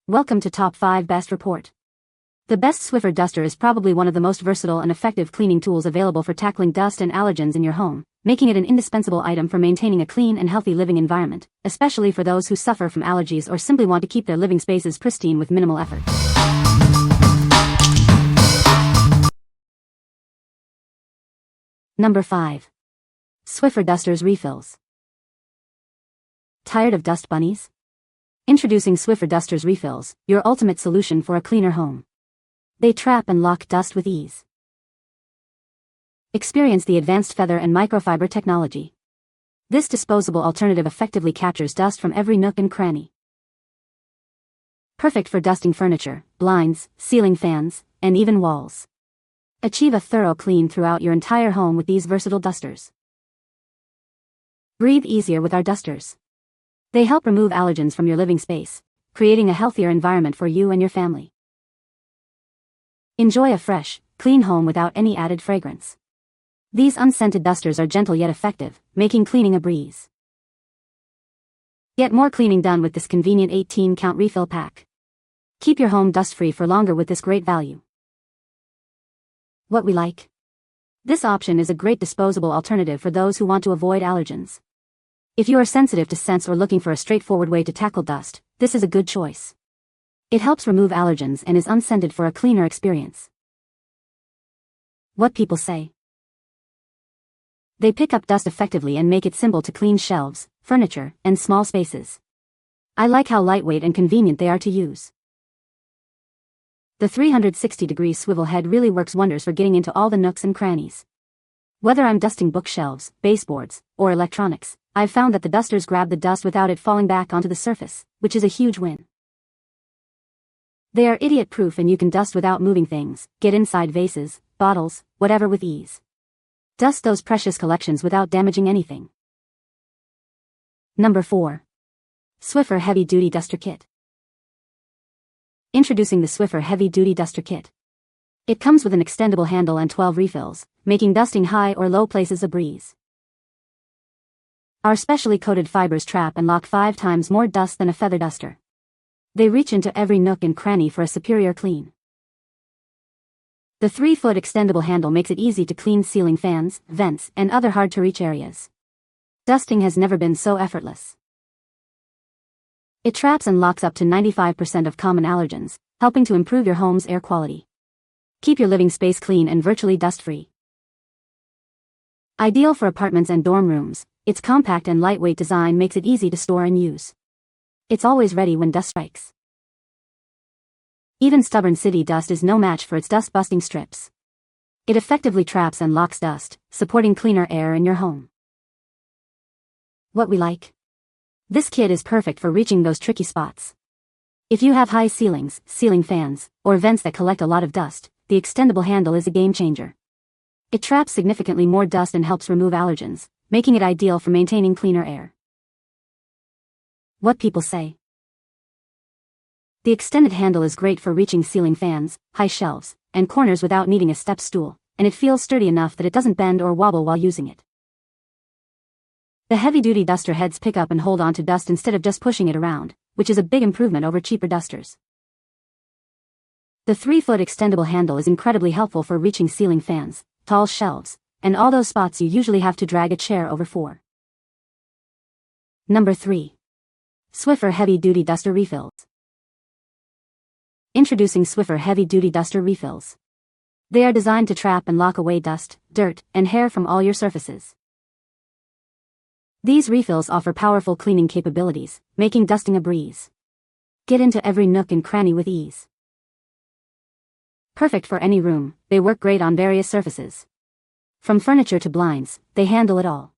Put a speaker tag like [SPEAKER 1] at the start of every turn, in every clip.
[SPEAKER 1] Welcome to Top 5 Best Report. The Best Swiffer Duster is probably one of the most versatile and effective cleaning tools available for tackling dust and allergens in your home, making it an indispensable item for maintaining a clean and healthy living environment, especially for those who suffer from allergies or simply want to keep their living spaces pristine with minimal effort. Number 5. Swiffer Duster's Refills. Tired of dust bunnies? Introducing Swiffer Duster's Refills, your ultimate solution for a cleaner home. They trap and lock dust with ease. Experience the advanced feather and microfiber technology. This disposable alternative effectively captures dust from every nook and cranny. Perfect for dusting furniture, blinds, ceiling fans, and even walls. Achieve a thorough clean throughout your entire home with these versatile dusters. Breathe easier with our dusters. They help remove allergens from your living space, creating a healthier environment for you and your family. Enjoy a fresh, clean home without any added fragrance. These unscented dusters are gentle yet effective, making cleaning a breeze. Get more cleaning done with this convenient 18-count refill pack. Keep your home dust-free for longer with this great value. What we like? This option is a great disposable alternative for those who want to avoid allergens. If you are sensitive to scents or looking for a straightforward way to tackle dust, this is a good choice. It helps remove allergens and is unscented for a cleaner experience. What people say? They pick up dust effectively and make it simple to clean shelves, furniture, and small spaces. I like how lightweight and convenient they are to use. The 360-degree swivel head really works wonders for getting into all the nooks and crannies. Whether I'm dusting bookshelves, baseboards, or electronics, I've found that the dusters grab the dust without it falling back onto the surface, which is a huge win. They are idiot-proof and you can dust without moving things, get inside vases, bottles, whatever with ease. Dust those precious collections without damaging anything. Number 4. Swiffer Heavy Duty Duster Kit. Introducing the Swiffer Heavy Duty Duster Kit. It comes with an extendable handle and 12 refills, making dusting high or low places a breeze. Our specially coated fibers trap and lock 5 times more dust than a feather duster. They reach into every nook and cranny for a superior clean. The 3-foot extendable handle makes it easy to clean ceiling fans, vents, and other hard-to-reach areas. Dusting has never been so effortless. It traps and locks up to 95% of common allergens, helping to improve your home's air quality. Keep your living space clean and virtually dust-free. Ideal for apartments and dorm rooms, its compact and lightweight design makes it easy to store and use. It's always ready when dust strikes. Even stubborn city dust is no match for its dust-busting strips. It effectively traps and locks dust, supporting cleaner air in your home. What we like? This kit is perfect for reaching those tricky spots. If you have high ceilings, ceiling fans, or vents that collect a lot of dust, the extendable handle is a game changer. It traps significantly more dust and helps remove allergens, making it ideal for maintaining cleaner air. What people say? The extended handle is great for reaching ceiling fans, high shelves, and corners without needing a step stool, and it feels sturdy enough that it doesn't bend or wobble while using it. The heavy-duty duster heads pick up and hold on to dust instead of just pushing it around, which is a big improvement over cheaper dusters. The 3-foot extendable handle is incredibly helpful for reaching ceiling fans, tall shelves, and all those spots you usually have to drag a chair over for. Number 3. Swiffer Heavy Duty Duster Refills. Introducing Swiffer Heavy Duty Duster Refills. They are designed to trap and lock away dust, dirt, and hair from all your surfaces. These refills offer powerful cleaning capabilities, making dusting a breeze. Get into every nook and cranny with ease. Perfect for any room, they work great on various surfaces. From furniture to blinds, they handle it all.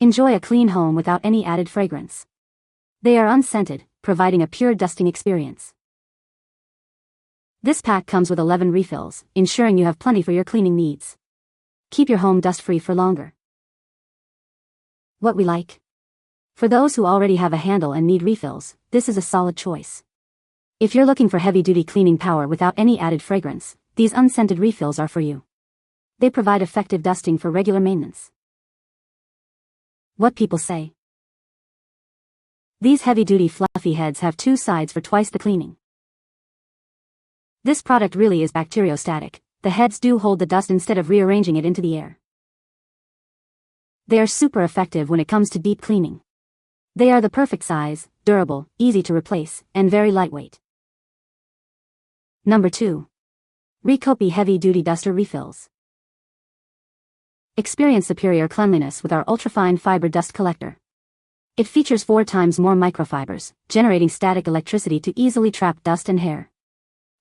[SPEAKER 1] Enjoy a clean home without any added fragrance. They are unscented, providing a pure dusting experience. This pack comes with 11 refills, ensuring you have plenty for your cleaning needs. Keep your home dust-free for longer. What we like? For those who already have a handle and need refills, this is a solid choice. If you're looking for heavy-duty cleaning power without any added fragrance, these unscented refills are for you. They provide effective dusting for regular maintenance. What people say? These heavy-duty fluffy heads have two sides for twice the cleaning. This product really is bacteriostatic. The heads do hold the dust instead of rearranging it into the air. They are super effective when it comes to deep cleaning. They are the perfect size, durable, easy to replace, and very lightweight. Number 2. Rekopi Heavy Duty Duster Refills. Experience superior cleanliness with our ultrafine fiber dust collector. It features 4 times more microfibers, generating static electricity to easily trap dust and hair.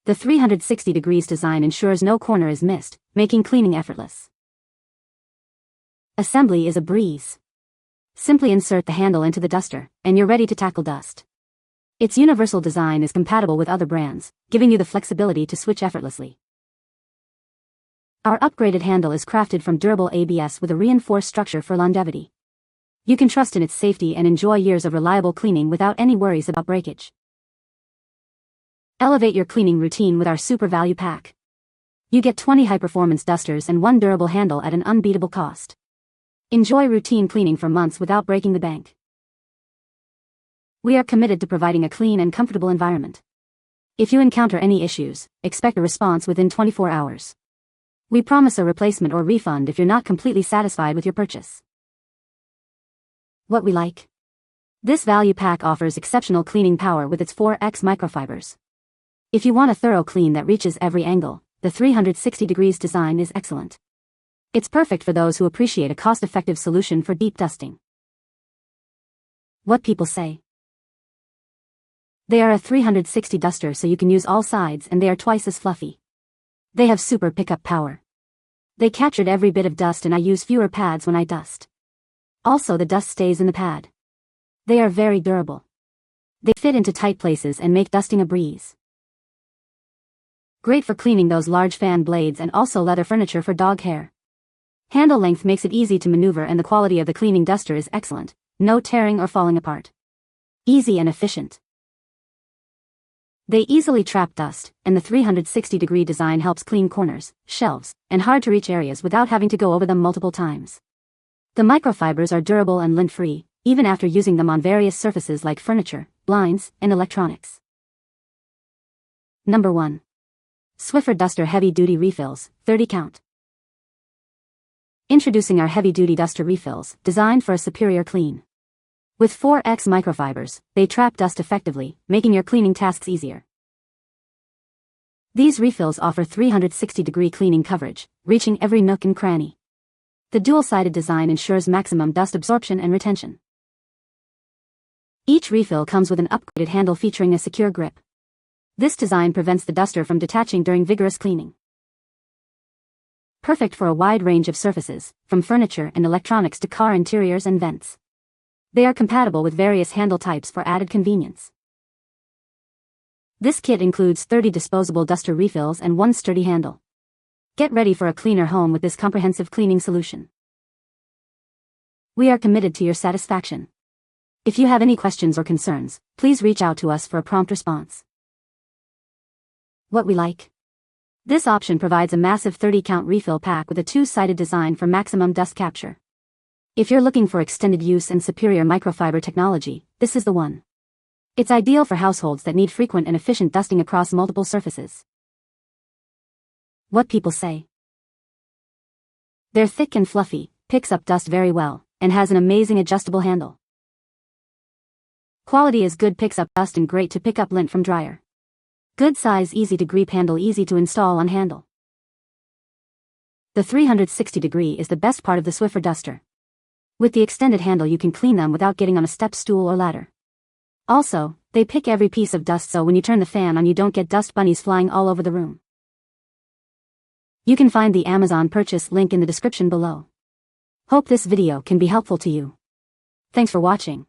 [SPEAKER 1] The 360 degrees design ensures no corner is missed, making cleaning effortless. Assembly is a breeze. Simply insert the handle into the duster, and you're ready to tackle dust. Its universal design is compatible with other brands, giving you the flexibility to switch effortlessly. Our upgraded handle is crafted from durable ABS with a reinforced structure for longevity. You can trust in its safety and enjoy years of reliable cleaning without any worries about breakage. Elevate your cleaning routine with our super value pack. You get 20 high-performance dusters and 1 durable handle at an unbeatable cost. Enjoy routine cleaning for months without breaking the bank. We are committed to providing a clean and comfortable environment. If you encounter any issues, expect a response within 24 hours. We promise a replacement or refund if you're not completely satisfied with your purchase. What we like. This value pack offers exceptional cleaning power with its 4x microfibers. If you want a thorough clean that reaches every angle, the 360 degrees design is excellent. It's perfect for those who appreciate a cost-effective solution for deep dusting. What people say. They are a 360 duster so you can use all sides and they are twice as fluffy. They have super pickup power. They captured every bit of dust and I use fewer pads when I dust. Also the dust stays in the pad. They are very durable. They fit into tight places and make dusting a breeze. Great for cleaning those large fan blades and also leather furniture for dog hair. Handle length makes it easy to maneuver and the quality of the cleaning duster is excellent, no tearing or falling apart. Easy and efficient. They easily trap dust, and the 360-degree design helps clean corners, shelves, and hard-to-reach areas without having to go over them multiple times. The microfibers are durable and lint-free, even after using them on various surfaces like furniture, blinds, and electronics. Number 1. Swiffer Duster Heavy Duty Refills, 30 count. Introducing our heavy-duty duster refills, designed for a superior clean. With 4x microfibers, they trap dust effectively, making your cleaning tasks easier. These refills offer 360-degree cleaning coverage, reaching every nook and cranny. The dual-sided design ensures maximum dust absorption and retention. Each refill comes with an upgraded handle featuring a secure grip. This design prevents the duster from detaching during vigorous cleaning. Perfect for a wide range of surfaces, from furniture and electronics to car interiors and vents. They are compatible with various handle types for added convenience. This kit includes 30 disposable duster refills and 1 sturdy handle. Get ready for a cleaner home with this comprehensive cleaning solution. We are committed to your satisfaction. If you have any questions or concerns, please reach out to us for a prompt response. What we like. This option provides a massive 30-count refill pack with a 2-sided design for maximum dust capture. If you're looking for extended use and superior microfiber technology, this is the one. It's ideal for households that need frequent and efficient dusting across multiple surfaces. What people say. They're thick and fluffy, picks up dust very well, and has an amazing adjustable handle. Quality is good, picks up dust and great to pick up lint from dryer. Good size, easy to grip handle, easy to install on handle. The 360 degree is the best part of the Swiffer Duster. With the extended handle you can clean them without getting on a step stool or ladder. Also, they pick every piece of dust so when you turn the fan on you don't get dust bunnies flying all over the room. You can find the Amazon purchase link in the description below. Hope this video can be helpful to you. Thanks for watching.